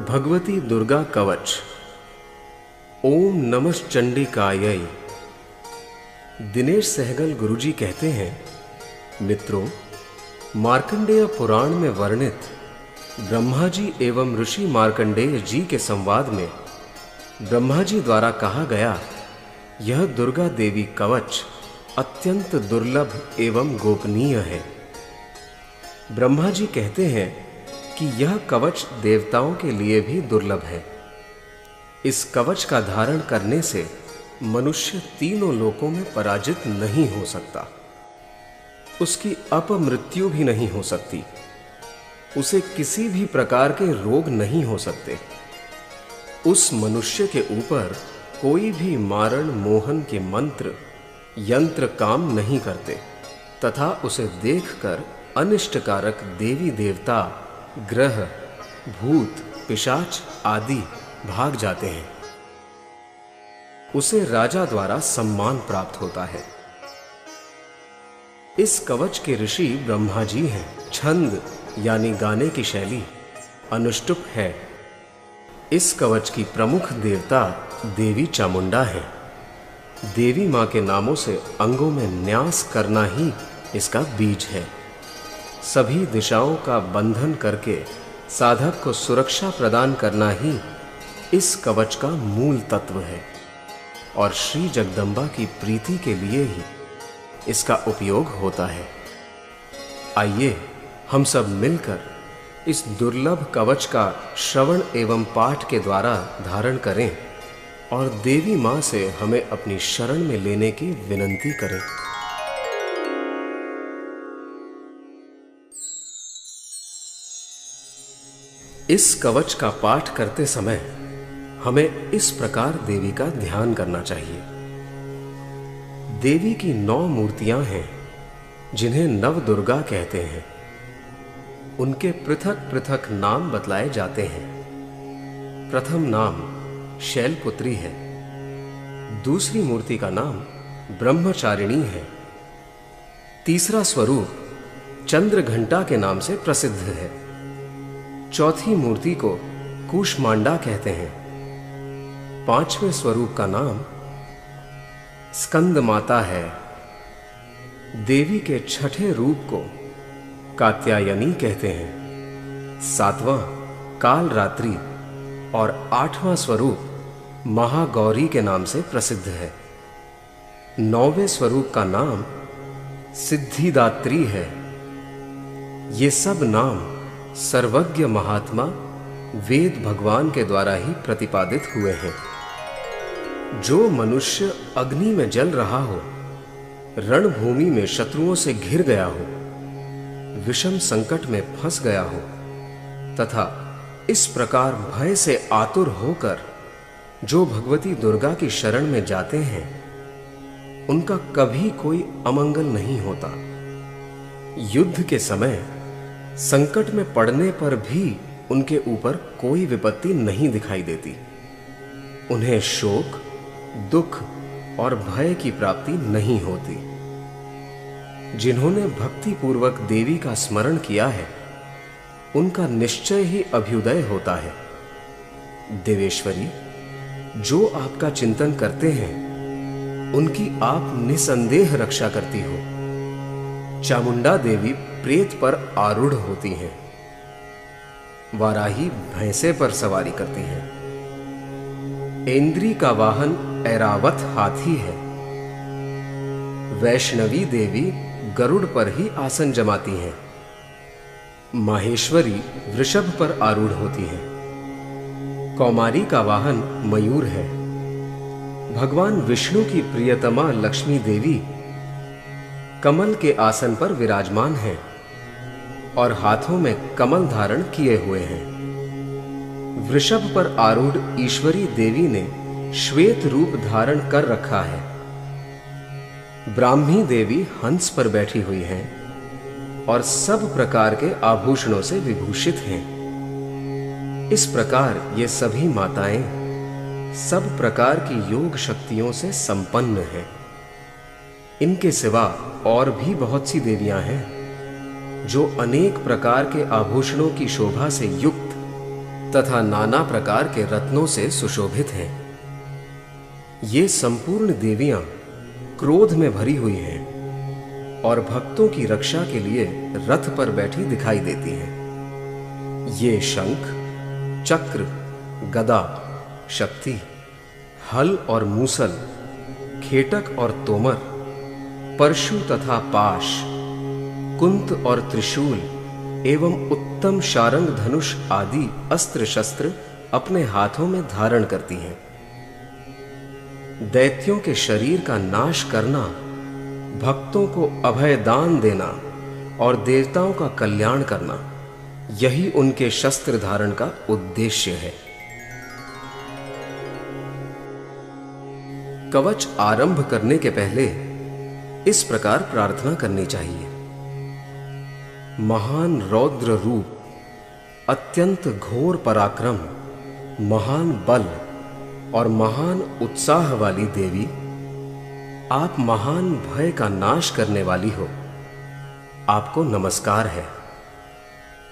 भगवती दुर्गा कवच। ओम नमश्चंडिकायै। दिनेश सहगल गुरुजी कहते हैं, मित्रों, मार्कंडेय पुराण में वर्णित ब्रह्मा जी एवं ऋषि मार्कंडेय जी के संवाद में ब्रह्मा जी द्वारा कहा गया यह दुर्गा देवी कवच अत्यंत दुर्लभ एवं गोपनीय है। ब्रह्मा जी कहते हैं कि यह कवच देवताओं के लिए भी दुर्लभ है। इस कवच का धारण करने से मनुष्य तीनों लोकों में पराजित नहीं हो सकता, उसकी अपमृत्यु भी नहीं हो सकती, उसे किसी भी प्रकार के रोग नहीं हो सकते, उस मनुष्य के ऊपर कोई भी मारण मोहन के मंत्र यंत्र काम नहीं करते तथा उसे देखकर अनिष्टकारक देवी देवता, ग्रह, भूत, पिशाच आदि भाग जाते हैं। उसे राजा द्वारा सम्मान प्राप्त होता है। इस कवच के ऋषि ब्रह्मा जी हैं। छंद यानी गाने की शैली अनुष्टुप है। इस कवच की प्रमुख देवता देवी चामुंडा है। देवी मां के नामों से अंगों में न्यास करना ही इसका बीज है। सभी दिशाओं का बंधन करके साधक को सुरक्षा प्रदान करना ही इस कवच का मूल तत्व है और श्री जगदम्बा की प्रीति के लिए ही इसका उपयोग होता है। आइए हम सब मिलकर इस दुर्लभ कवच का श्रवण एवं पाठ के द्वारा धारण करें और देवी मां से हमें अपनी शरण में लेने की विनंती करें। इस कवच का पाठ करते समय हमें इस प्रकार देवी का ध्यान करना चाहिए। देवी की 9 मूर्तियां हैं जिन्हें नव दुर्गा कहते हैं। उनके पृथक पृथक नाम बतलाए जाते हैं। प्रथम नाम शैलपुत्री है। दूसरी मूर्ति का नाम ब्रह्मचारिणी है। तीसरा स्वरूप चंद्रघंटा के नाम से प्रसिद्ध है। चौथी मूर्ति को कूष्मांडा कहते हैं। पांचवें स्वरूप का नाम स्कंद माता है। देवी के छठे रूप को कात्यायनी कहते हैं। सातवां काल रात्रि और 8वां स्वरूप महागौरी के नाम से प्रसिद्ध है। 9वें स्वरूप का नाम सिद्धिदात्री है। ये सब नाम सर्वज्ञ महात्मा वेद भगवान के द्वारा ही प्रतिपादित हुए हैं। जो मनुष्य अग्नि में जल रहा हो, रणभूमि में शत्रुओं से घिर गया हो, विषम संकट में फंस गया हो तथा इस प्रकार भय से आतुर होकर जो भगवती दुर्गा की शरण में जाते हैं, उनका कभी कोई अमंगल नहीं होता। युद्ध के समय संकट में पड़ने पर भी उनके ऊपर कोई विपत्ति नहीं दिखाई देती। उन्हें शोक, दुख और भय की प्राप्ति नहीं होती। जिन्होंने भक्ति पूर्वक देवी का स्मरण किया है, उनका निश्चय ही अभ्युदय होता है। देवेश्वरी, जो आपका चिंतन करते हैं, उनकी आप निसंदेह रक्षा करती हो। चामुंडा देवी प्रेत पर आरूढ़ होती हैं। वाराही भैंसे पर सवारी करती हैं। ऐन्द्री का वाहन ऐरावत हाथी है। वैष्णवी देवी गरुड़ पर ही आसन जमाती हैं। माहेश्वरी वृषभ पर आरूढ़ होती हैं। कौमारी का वाहन मयूर है। भगवान विष्णु की प्रियतमा लक्ष्मी देवी कमल के आसन पर विराजमान हैं और हाथों में कमल धारण किए हुए हैं। वृषभ पर आरूढ़ ईश्वरी देवी ने श्वेत रूप धारण कर रखा है। ब्राह्मी देवी हंस पर बैठी हुई हैं और सब प्रकार के आभूषणों से विभूषित हैं। इस प्रकार ये सभी माताएं सब प्रकार की योग शक्तियों से संपन्न हैं। इनके सिवा और भी बहुत सी देवियां हैं जो अनेक प्रकार के आभूषणों की शोभा से युक्त तथा नाना प्रकार के रत्नों से सुशोभित हैं। ये संपूर्ण देवियां क्रोध में भरी हुई हैं और भक्तों की रक्षा के लिए रथ पर बैठी दिखाई देती हैं। ये शंख, चक्र, गदा, शक्ति, हल और मूसल, खेटक और तोमर, परशु तथा पाश, कुंत और त्रिशूल एवं उत्तम शारंग धनुष आदि अस्त्र शस्त्र अपने हाथों में धारण करती हैं। दैत्यों के शरीर का नाश करना, भक्तों को अभय दान देना और देवताओं का कल्याण करना, यही उनके शस्त्र धारण का उद्देश्य है। कवच आरंभ करने के पहले इस प्रकार प्रार्थना करनी चाहिए। महान रौद्र रूप, अत्यंत घोर पराक्रम, महान बल और महान उत्साह वाली देवी, आप महान भय का नाश करने वाली हो। आपको नमस्कार है।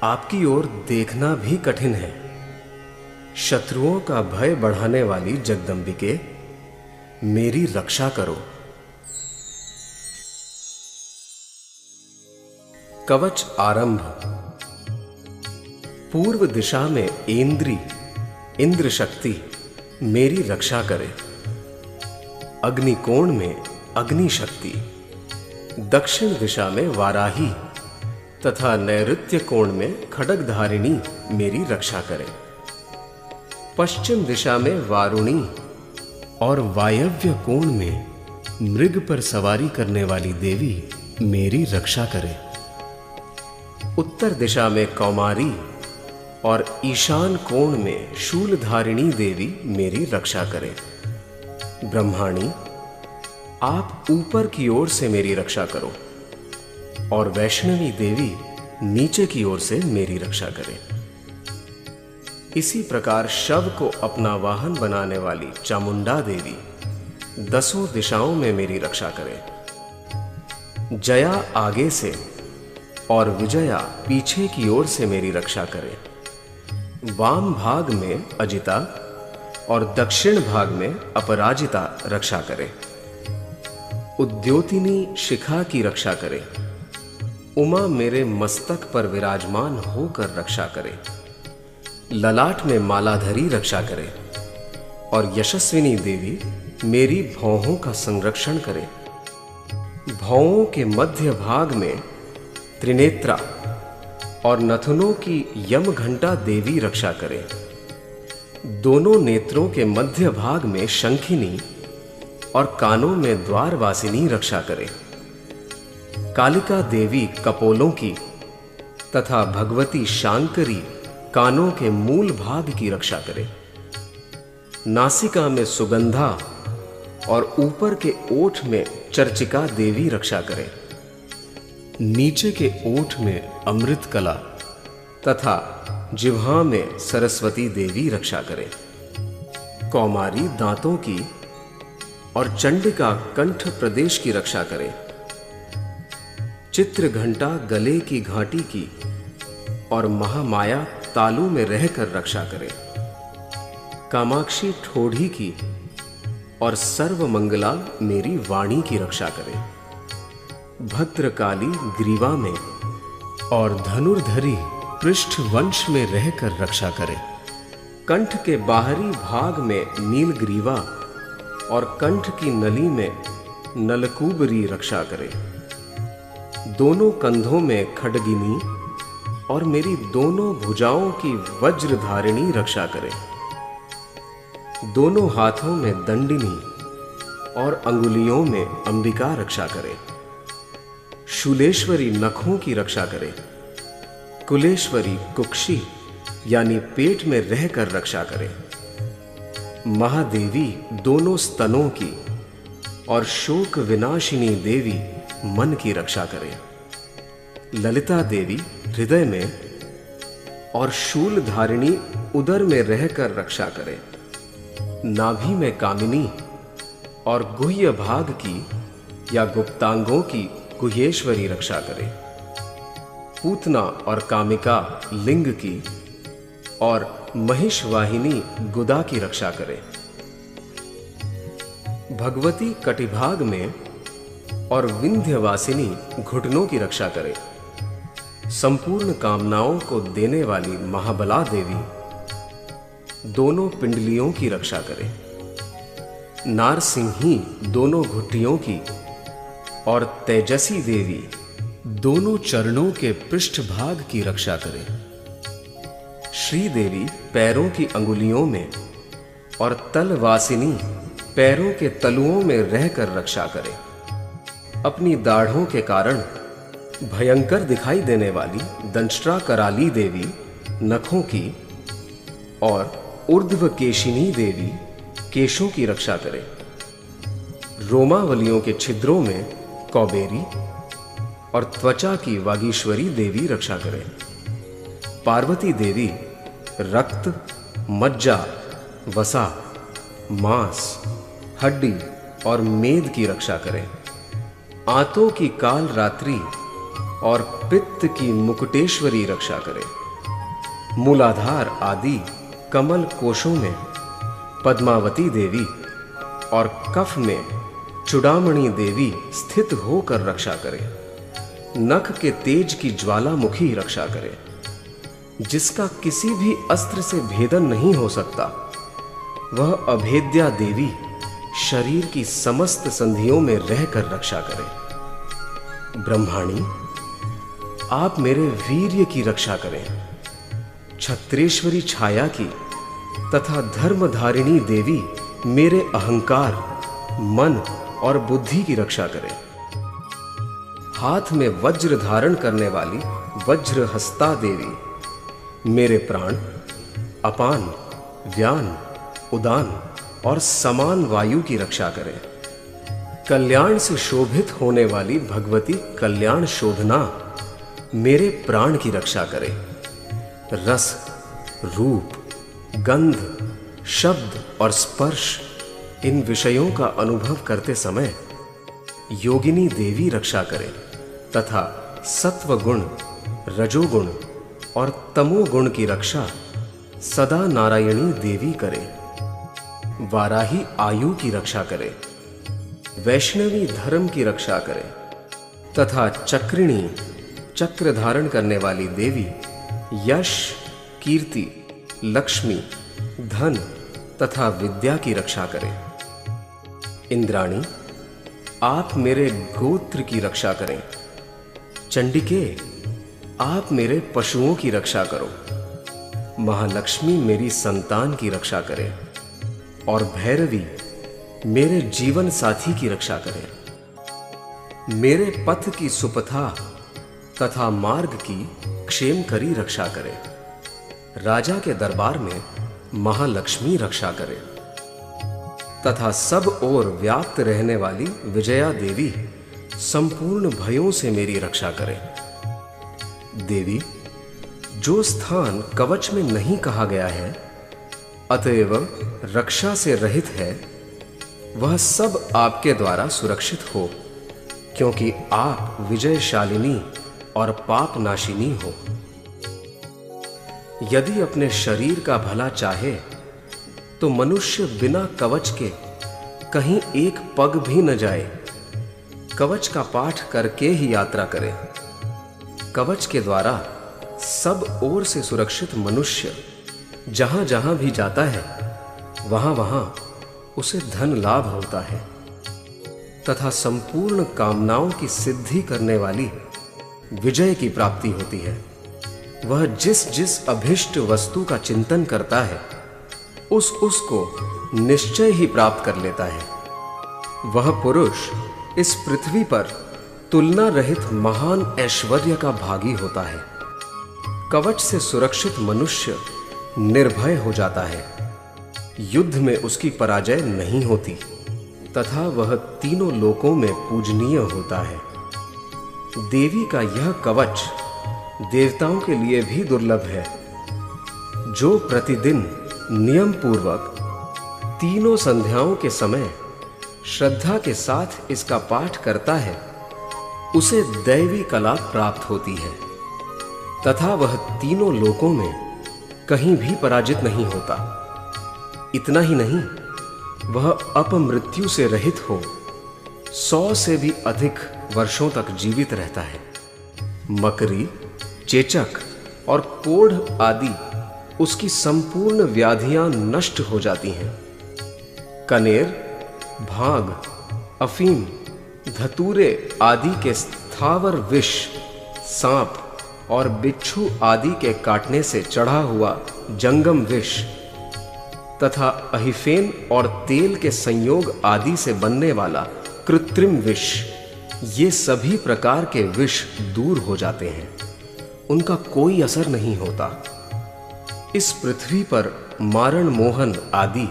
आपकी ओर देखना भी कठिन है। शत्रुओं का भय बढ़ाने वाली जगदंबिके, मेरी रक्षा करो। कवच आरंभ। पूर्व दिशा में ऐन्द्री, इंद्र शक्ति मेरी रक्षा करे। अग्निकोण में अग्नि शक्ति, दक्षिण दिशा में वाराही तथा नैऋत्य कोण में खड्गधारिणी मेरी रक्षा करे। पश्चिम दिशा में वारुणी और वायव्य कोण में मृग पर सवारी करने वाली देवी मेरी रक्षा करे। उत्तर दिशा में कौमारी और ईशान कोण में शूलधारिणी देवी मेरी रक्षा करे। ब्रह्माणी, आप ऊपर की ओर से मेरी रक्षा करो और वैष्णवी देवी नीचे की ओर से मेरी रक्षा करे। इसी प्रकार शव को अपना वाहन बनाने वाली चामुंडा देवी दसों दिशाओं में मेरी रक्षा करे। जया आगे से और विजया पीछे की ओर से मेरी रक्षा करे। वाम भाग में अजिता और दक्षिण भाग में अपराजिता रक्षा करे। उद्योतिनी शिखा की रक्षा करे। उमा मेरे मस्तक पर विराजमान होकर रक्षा करे। ललाट में मालाधरी रक्षा करे और यशस्विनी देवी मेरी भौहों का संरक्षण करे। भौहों के मध्य भाग में त्रिनेत्रा और नथुनों की यम घंटा देवी रक्षा करे। दोनों नेत्रों के मध्य भाग में शंखिनी और कानों में द्वारवासिनी रक्षा करे। कालिका देवी कपोलों की तथा भगवती शांकरी कानों के मूल भाग की रक्षा करे। नासिका में सुगंधा और ऊपर के ओठ में चर्चिका देवी रक्षा करे। नीचे के ओठ में अमृत कला तथा जिह्वा में सरस्वती देवी रक्षा करे। कौमारी दांतों की और चंडिका कंठ प्रदेश की रक्षा करे। चित्र घंटा गले की घाटी की और महामाया तालू में रहकर रक्षा करे। कामाक्षी ठोड़ी की और सर्वमंगला मेरी वाणी की रक्षा करे। भद्रकाली ग्रीवा में और धनुर्धरी पृष्ठ वंश में रहकर रक्षा करे। कंठ के बाहरी भाग में नीलग्रीवा और कंठ की नली में नलकूबरी रक्षा करे। दोनों कंधों में खड्गिनी और मेरी दोनों भुजाओं की वज्रधारिणी रक्षा करे। दोनों हाथों में दंडिनी और अंगुलियों में अंबिका रक्षा करे। शूलेश्वरी नखों की रक्षा करे। कुलेश्वरी कुक्षी यानी पेट में रहकर रक्षा करे। महादेवी दोनों स्तनों की और शोक विनाशिनी देवी मन की रक्षा करे। ललिता देवी हृदय में और शूलधारिणी उदर में रहकर रक्षा करे। नाभि में कामिनी और गुह्य भाग की या गुप्तांगों की गुह्येश्वरी रक्षा करे। पूतना और कामिका लिंग की और महिषवाहिनी गुदा की रक्षा करे। भगवती कटिभाग में और विंध्यवासिनी घुटनों की रक्षा करे। संपूर्ण कामनाओं को देने वाली महाबला देवी दोनों पिंडलियों की रक्षा करे। नारसिंही दोनों घुटियों की और तेजसी देवी दोनों चरणों के पृष्ठभाग की रक्षा करे। श्री देवी पैरों की अंगुलियों में और तलवासिनी पैरों के तलुओं में रहकर रक्षा करे। अपनी दाढ़ों के कारण भयंकर दिखाई देने वाली दंष्ट्रा कराली देवी नखों की और ऊर्ध्वकेशिनी देवी केशों की रक्षा करे। रोमावलियों के छिद्रों में कौबेरी और त्वचा की वागीश्वरी देवी रक्षा करे। पार्वती देवी रक्त, मज्जा, वसा, मांस, हड्डी और मेद की रक्षा करे। आंतों की काल रात्रि और पित्त की मुकुटेश्वरी रक्षा करे। मूलाधार आदि कमल कोशों में पद्मावती देवी और कफ में चूड़ामणि देवी स्थित होकर रक्षा करे। नख के तेज की ज्वालामुखी रक्षा करे, जिसका किसी भी अस्त्र से भेदन नहीं हो सकता। वह अभेद्या देवी शरीर की समस्त संधियों में रहकर रक्षा करे। ब्रह्माणी, आप मेरे वीर्य की रक्षा करें। छत्रेश्वरी छाया की तथा धर्मधारिणी देवी मेरे अहंकार, मन और बुद्धि की रक्षा करें। हाथ में वज्र धारण करने वाली वज्रहस्ता देवी मेरे प्राण, अपान, व्यान, उदान और समान वायु की रक्षा करें। कल्याण से शोभित होने वाली भगवती कल्याण शोधना मेरे प्राण की रक्षा करे। रस, रूप, गंध, शब्द और स्पर्श इन विषयों का अनुभव करते समय योगिनी देवी रक्षा करे तथा सत्व गुण, रजोगुण और तमोगुण की रक्षा सदा नारायणी देवी करे। वाराही आयु की रक्षा करे, वैष्णवी धर्म की रक्षा करे तथा चक्रिणी चक्र धारण करने वाली देवी यश, कीर्ति, लक्ष्मी, धन तथा विद्या की रक्षा करे। इंद्राणी, आप मेरे गोत्र की रक्षा करें। चंडिके, आप मेरे पशुओं की रक्षा करो। महालक्ष्मी मेरी संतान की रक्षा करे और भैरवी मेरे जीवन साथी की रक्षा करे। मेरे पथ की सुपथा तथा मार्ग की क्षेमकरी रक्षा करे। राजा के दरबार में महालक्ष्मी रक्षा करे तथा सब ओर व्याप्त रहने वाली विजया देवी संपूर्ण भयों से मेरी रक्षा करे। देवी, जो स्थान कवच में नहीं कहा गया है अतएव रक्षा से रहित है, वह सब आपके द्वारा सुरक्षित हो, क्योंकि आप विजयशालिनी और पापनाशिनी हो। यदि अपने शरीर का भला चाहे तो मनुष्य बिना कवच के कहीं एक पग भी न जाए। कवच का पाठ करके ही यात्रा करे। कवच के द्वारा सब ओर से सुरक्षित मनुष्य जहां जहां भी जाता है वहां वहां उसे धन लाभ होता है तथा संपूर्ण कामनाओं की सिद्धि करने वाली विजय की प्राप्ति होती है। वह जिस जिस अभिष्ट वस्तु का चिंतन करता है उसको निश्चय ही प्राप्त कर लेता है। वह पुरुष इस पृथ्वी पर तुलना रहित महान ऐश्वर्य का भागी होता है। कवच से सुरक्षित मनुष्य निर्भय हो जाता है। युद्ध में उसकी पराजय नहीं होती तथा वह तीनों लोकों में पूजनीय होता है। देवी का यह कवच देवताओं के लिए भी दुर्लभ है। जो प्रतिदिन नियम पूर्वक तीनों संध्याओं के समय श्रद्धा के साथ इसका पाठ करता है उसे दैवी कला प्राप्त होती है तथा वह तीनों लोकों में कहीं भी पराजित नहीं होता। इतना ही नहीं, वह अपमृत्यु से रहित हो 100 से भी अधिक वर्षों तक जीवित रहता है। मकरी, चेचक और कोढ़ आदि उसकी संपूर्ण व्याधियां नष्ट हो जाती हैं। कनेर, भांग, अफीम, धतूरे आदि के स्थावर विष, सांप और बिच्छू आदि के काटने से चढ़ा हुआ जंगम विष तथा अहिफेन और तेल के संयोग आदि से बनने वाला कृत्रिम विष, ये सभी प्रकार के विष दूर हो जाते हैं। उनका कोई असर नहीं होता। इस पृथ्वी पर मारण मोहन आदि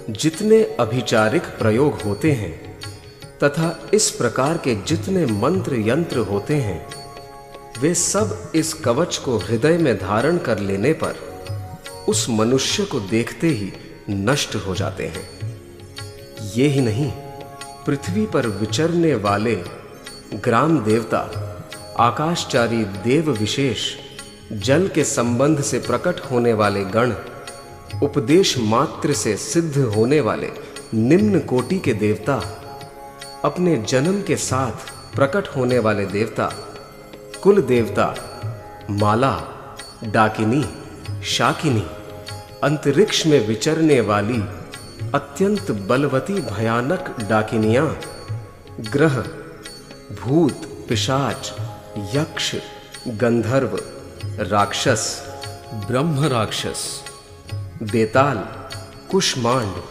जितने अभिचारिक प्रयोग होते हैं तथा इस प्रकार के जितने मंत्र यंत्र होते हैं, वे सब इस कवच को हृदय में धारण कर लेने पर उस मनुष्य को देखते ही नष्ट हो जाते हैं। ये ही नहीं, पृथ्वी पर विचरने वाले ग्राम देवता, आकाशचारी देव विशेष, जल के संबंध से प्रकट होने वाले गण, उपदेश मात्र से सिद्ध होने वाले निम्न कोटि के देवता, अपने जन्म के साथ प्रकट होने वाले देवता, कुल देवता, माला, डाकिनी, शाकिनी, अंतरिक्ष में विचरने वाली अत्यंत बलवती भयानक डाकिनियां, ग्रह, भूत, पिशाच, यक्ष, गंधर्व, राक्षस, ब्रह्म राक्षस, बेताल, कुष्मांड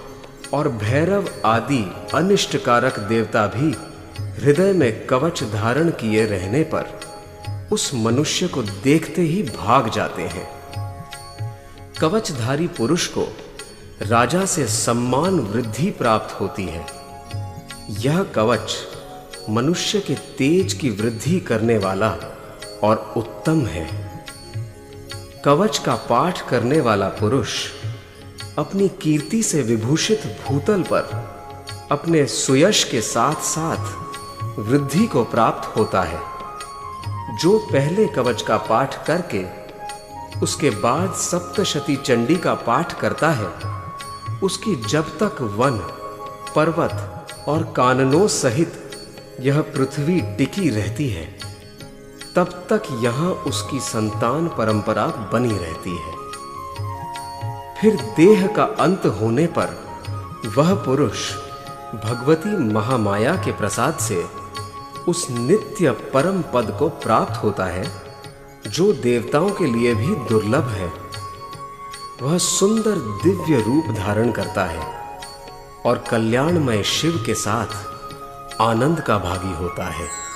और भैरव आदि अनिष्टकारक देवता भी हृदय में कवच धारण किए रहने पर उस मनुष्य को देखते ही भाग जाते हैं। कवचधारी पुरुष को राजा से सम्मान वृद्धि प्राप्त होती है। यह कवच मनुष्य के तेज की वृद्धि करने वाला और उत्तम है। कवच का पाठ करने वाला पुरुष अपनी कीर्ति से विभूषित भूतल पर अपने सुयश के साथ साथ वृद्धि को प्राप्त होता है। जो पहले कवच का पाठ करके उसके बाद सप्तशती चंडी का पाठ करता है, उसकी जब तक वन, पर्वत और काननों सहित यह पृथ्वी टिकी रहती है, तब तक यहां उसकी संतान परंपरा बनी रहती है। फिर देह का अंत होने पर वह पुरुष भगवती महामाया के प्रसाद से उस नित्य परम पद को प्राप्त होता है, जो देवताओं के लिए भी दुर्लभ है। वह सुंदर दिव्य रूप धारण करता है और कल्याणमय शिव के साथ आनंद का भागी होता है।